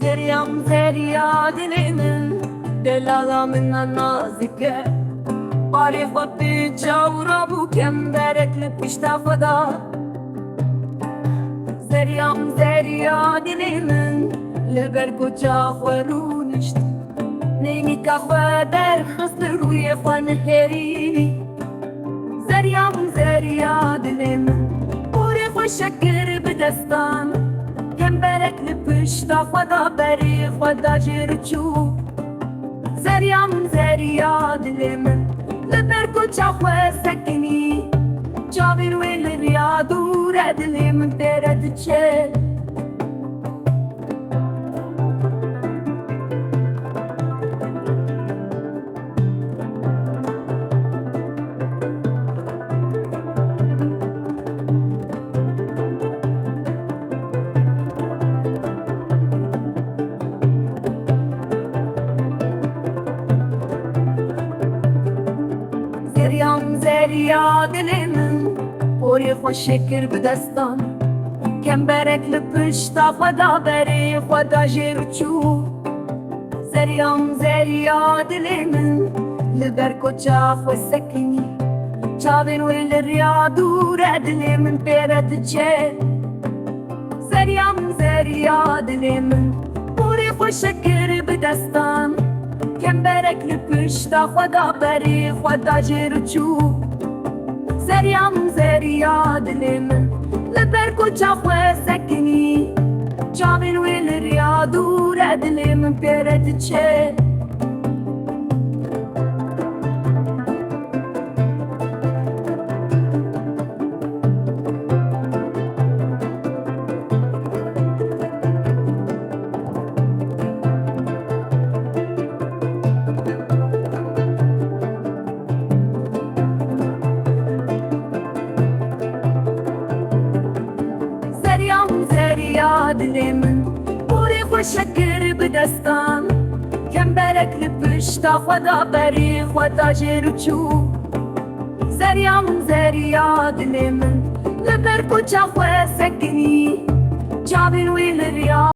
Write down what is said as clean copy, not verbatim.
زريم زريا دلمن دلالا من نازكه باري خطي جاورا بو كم برك لبشتا فدا زريم زريا دلمن لبركو جاخورونشت نيني كخوا در خسر روی فن هريني زريم زريا دلمن بوري خوشكر بدستان كم برك لبشتا فدا بري خدا جرچو زريم زريا دلمن لبركو چاخوا سكني جابين وين الرياضو ردلي من ترد چه زريم زريا دلمن بوري خوشكر بدستان كم برك لبشتا فدا بري خدا جرچو زريم زريا دلمن لبركو چاخو سكني چاوين ويل الرياضو ردلي من بيرد چه زريم زريا دلمن بوري خوشكر بدستان كم برك لبشتا خدا بري خدا جرچو زريم زريا دلمن لبركو چاخوا سكني چاوين ويل الرياضو ردلي من بيرد چه زريم زريا دلمن بوري خوشكر بدستان كم برك لبشتا خدا بري خدا جرچو زريم زريا دلمن لبركو چاخوا سكني جابين ويل الرياض